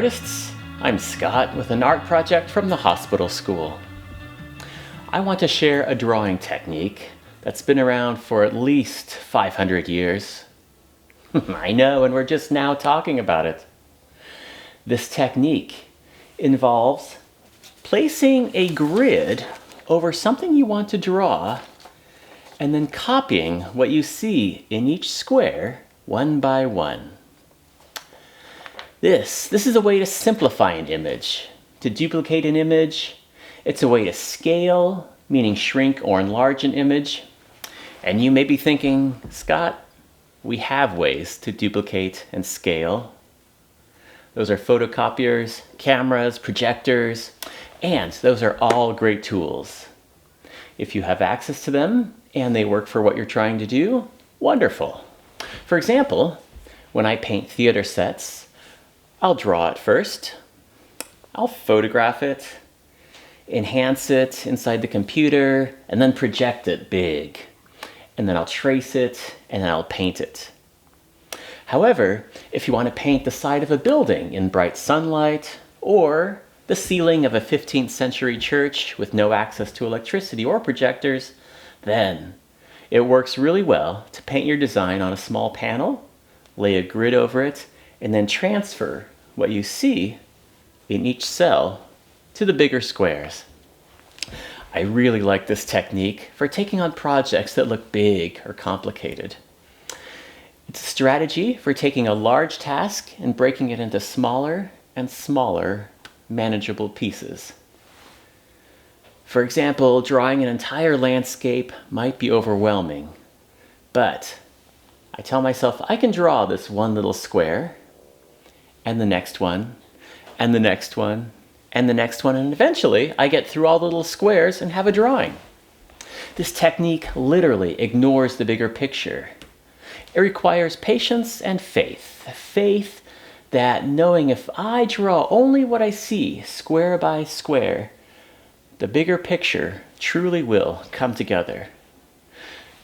artists. I'm Scott with an art project from the hospital school. I want to share a drawing technique that's been around for at least 500 years. I know, and we're just now talking about it. This technique involves placing a grid over something you want to draw and then copying what you see in each square one by one. This is a way to simplify an image. To duplicate an image, it's a way to scale, meaning shrink or enlarge an image. And you may be thinking, Scott, we have ways to duplicate and scale. Those are photocopiers, cameras, projectors, and those are all great tools. If you have access to them and they work for what you're trying to do, wonderful. For example, when I paint theater sets, I'll draw it first, I'll photograph it, enhance it inside the computer, and then project it big. And then I'll trace it, and then I'll paint it. However, if you want to paint the side of a building in bright sunlight, or the ceiling of a 15th century church with no access to electricity or projectors, then it works really well to paint your design on a small panel, lay a grid over it, and then transfer what you see in each cell to the bigger squares. I really like this technique for taking on projects that look big or complicated. It's a strategy for taking a large task and breaking it into smaller and smaller manageable pieces. For example, drawing an entire landscape might be overwhelming, but I tell myself I can draw this one little square, and the next one, and the next one, and the next one, and eventually I get through all the little squares and have a drawing. This technique literally ignores the bigger picture. It requires patience and faith. Faith that knowing if I draw only what I see, square by square, the bigger picture truly will come together.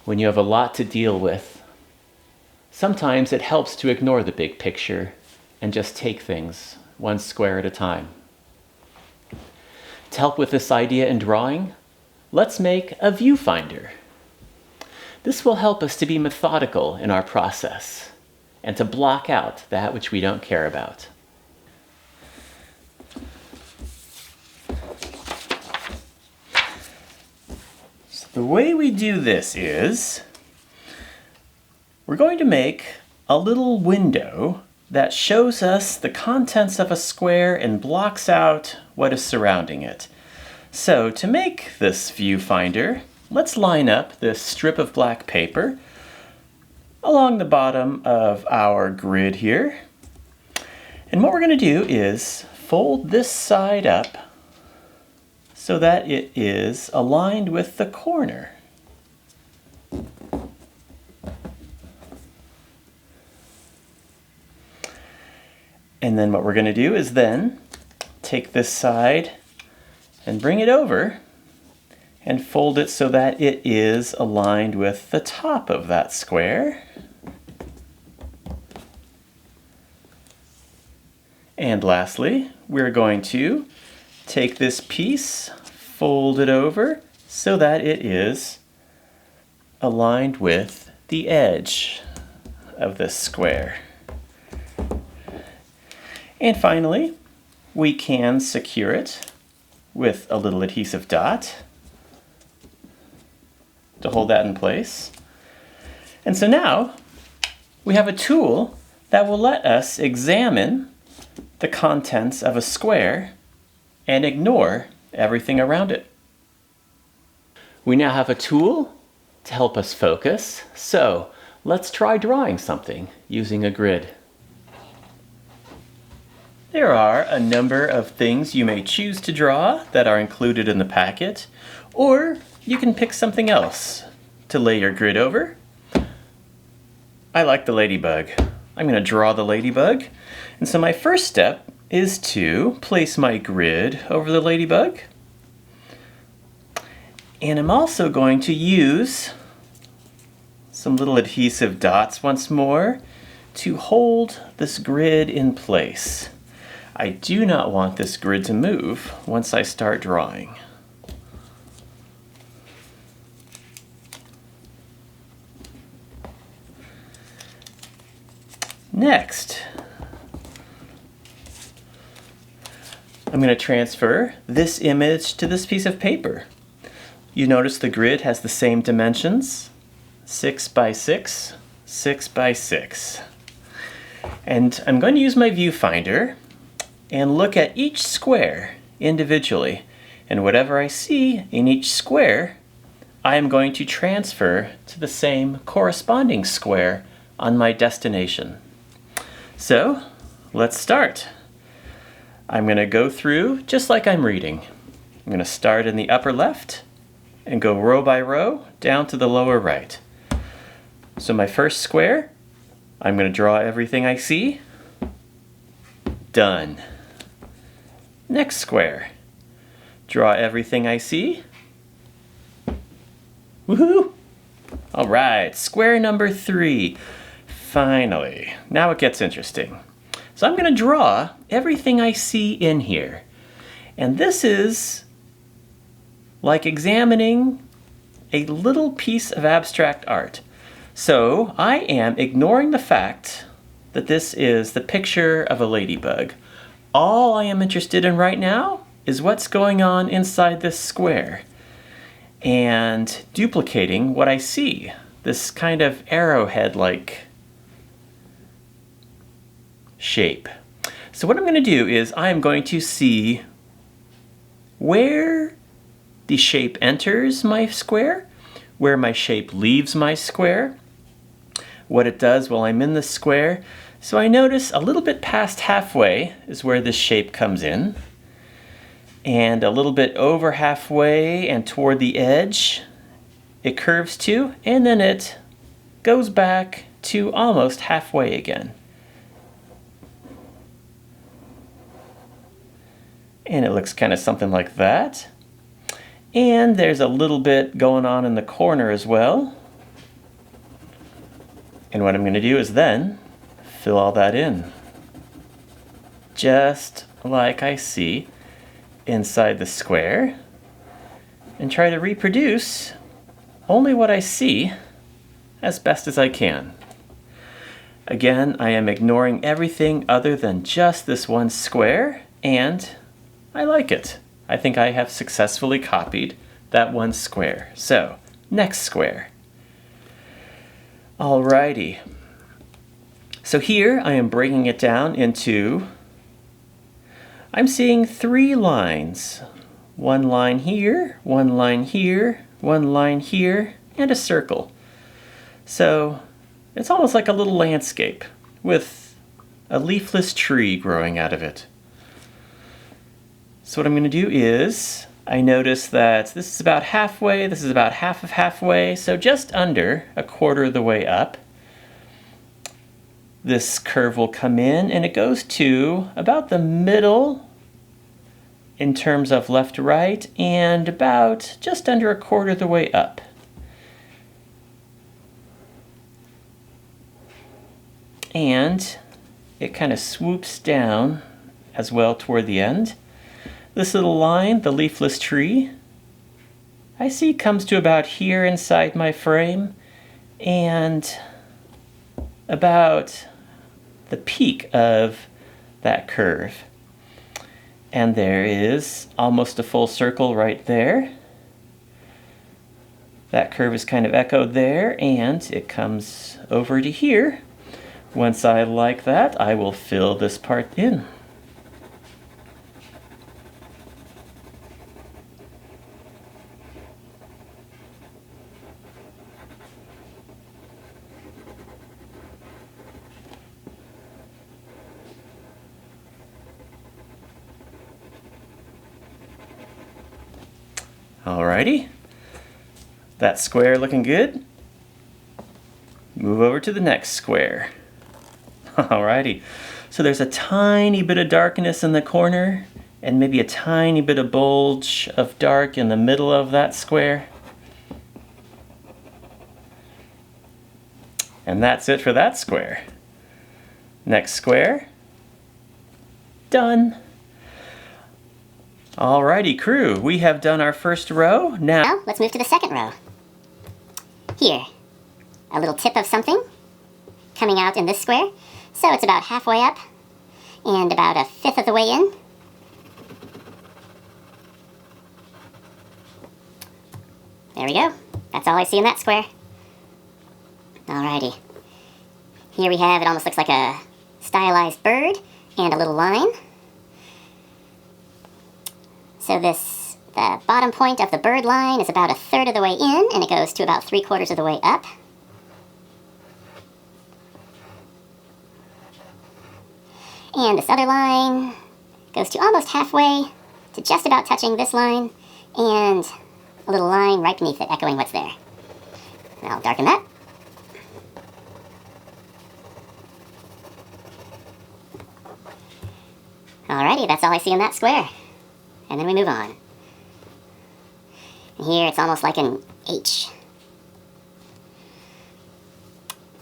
When you have a lot to deal with, sometimes it helps to ignore the big picture and just take things one square at a time. To help with this idea in drawing, let's make a viewfinder. This will help us to be methodical in our process and to block out that which we don't care about. So the way we do this is we're going to make a little window that shows us the contents of a square and blocks out what is surrounding it. So to make this viewfinder, let's line up this strip of black paper along the bottom of our grid here. And what we're going to do is fold this side up so that it is aligned with the corner. And then what we're going to do is then take this side and bring it over and fold it so that it is aligned with the top of that square. And lastly, we're going to take this piece, fold it over so that it is aligned with the edge of this square. And finally, we can secure it with a little adhesive dot to hold that in place. And so now we have a tool that will let us examine the contents of a square and ignore everything around it. We now have a tool to help us focus, so let's try drawing something using a grid. There are a number of things you may choose to draw that are included in the packet, or you can pick something else to lay your grid over. I like the ladybug. I'm going to draw the ladybug. And so my first step is to place my grid over the ladybug. And I'm also going to use some little adhesive dots once more to hold this grid in place. I do not want this grid to move once I start drawing. Next, I'm going to transfer this image to this piece of paper. You notice the grid has the same dimensions, 6 by 6, 6 by 6. And I'm going to use my viewfinder and look at each square individually. And whatever I see in each square, I am going to transfer to the same corresponding square on my destination. So, let's start. I'm going to go through just like I'm reading. I'm going to start in the upper left and go row by row down to the lower right. So my first square, I'm going to draw everything I see. Done. Next square, draw everything I see. Woohoo! All right, square number 3. Finally, now it gets interesting. So I'm going to draw everything I see in here. And this is like examining a little piece of abstract art. So I am ignoring the fact that this is the picture of a ladybug. All I am interested in right now is what's going on inside this square and duplicating what I see, this kind of arrowhead-like shape. So what I'm going to do is I'm going to see where the shape enters my square, where my shape leaves my square, what it does while I'm in the square. So I notice a little bit past halfway is where this shape comes in, and a little bit over halfway and toward the edge it curves to, and then it goes back to almost halfway again. And it looks kind of something like that. And there's a little bit going on in the corner as well. And what I'm going to do is then fill all that in, just like I see inside the square, and try to reproduce only what I see as best as I can. Again, I am ignoring everything other than just this one square, and I like it. I think I have successfully copied that one square. So, next square. Alrighty. So here I am breaking it down into, I'm seeing 3 lines. One line here, one line here, one line here, and a circle. So it's almost like a little landscape with a leafless tree growing out of it. So what I'm going to do is, I notice that this is about halfway, this is about half of halfway, so just under a quarter of the way up. This curve will come in and it goes to about the middle in terms of left to right, and about just under a quarter of the way up. And it kind of swoops down as well toward the end. This little line, the leafless tree, I see comes to about here inside my frame, and about the peak of that curve. And there is almost a full circle right there. That curve is kind of echoed there, and it comes over to here. Once I like that, I will fill this part in. Alrighty, that square looking good. Move over to the next square. Alrighty, so there's a tiny bit of darkness in the corner and maybe a tiny bit of bulge of dark in the middle of that square. And that's it for that square. Next square. Done. Alrighty, crew, we have done our first row. Now let's move to the second row. Here, a little tip of something coming out in this square. So it's about halfway up and about a fifth of the way in. There we go. That's all I see in that square. Alrighty. Here we have, it almost looks like a stylized bird and a little line. So the bottom point of the bird line is about a third of the way in, and it goes to about 3/4 of the way up. And this other line goes to almost halfway to just about touching this line, and a little line right beneath it, echoing what's there. Now I'll darken that. Alrighty, that's all I see in that square. And then we move on. And here it's almost like an H,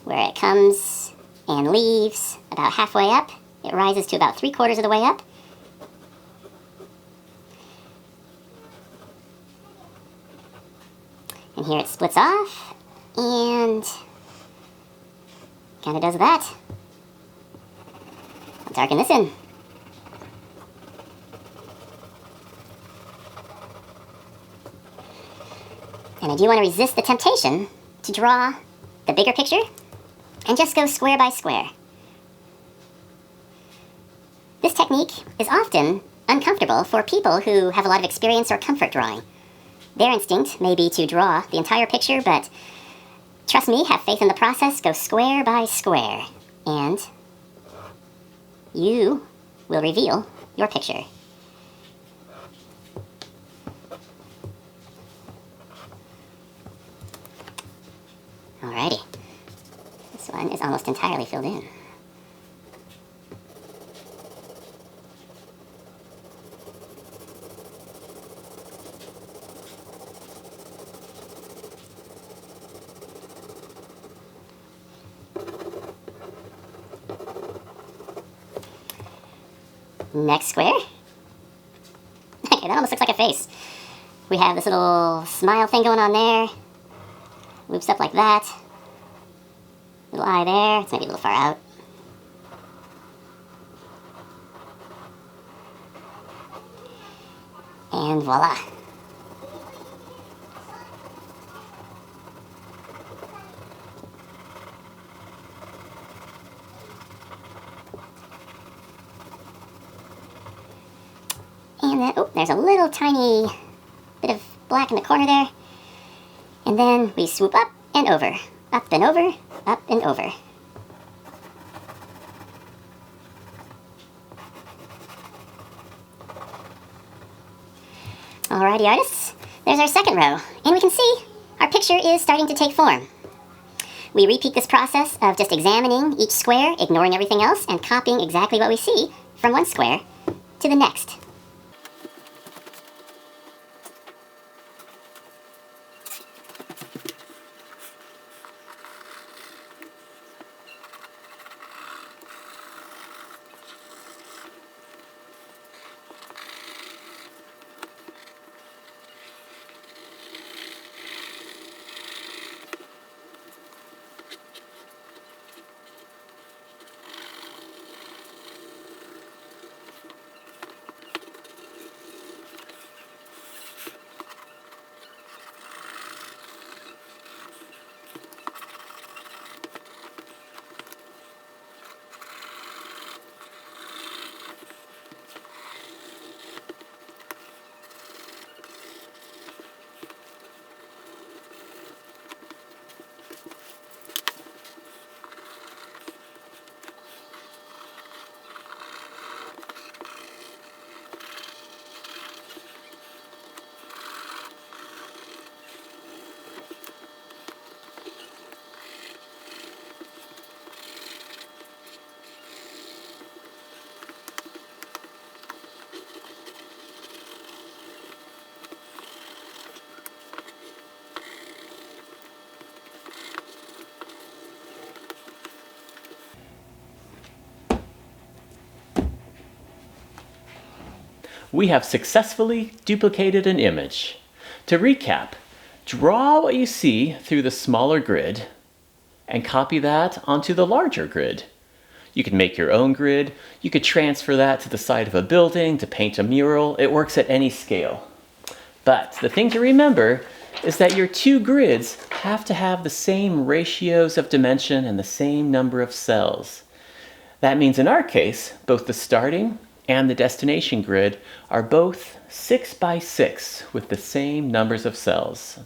where it comes and leaves about halfway up. It rises to about 3/4 of the way up. And here it splits off and kind of does that. I'll darken this in. And I do want to resist the temptation to draw the bigger picture and just go square by square. This technique is often uncomfortable for people who have a lot of experience or comfort drawing. Their instinct may be to draw the entire picture, but trust me, have faith in the process, go square by square, and you will reveal your picture. Alrighty, this one is almost entirely filled in. Next square. Okay, that almost looks like a face. We have this little smile thing going on there. Loops up like that. Little eye there. It's maybe a little far out. And voila. And then, oh, there's a little tiny bit of black in the corner there. And then we swoop up and over. Up and over, up and over. Alrighty, artists, there's our second row. And we can see our picture is starting to take form. We repeat this process of just examining each square, ignoring everything else, and copying exactly what we see from one square to the next. we have successfully duplicated an image. To recap, draw what you see through the smaller grid and copy that onto the larger grid. You can make your own grid. You could transfer that to the side of a building to paint a mural. It works at any scale. But the thing to remember is that your two grids have to have the same ratios of dimension and the same number of cells. That means in our case, both the starting and the destination grid are both 6 by 6 with the same numbers of cells.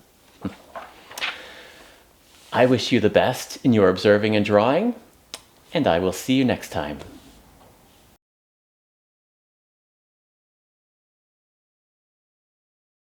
I wish you the best in your observing and drawing, and I will see you next time.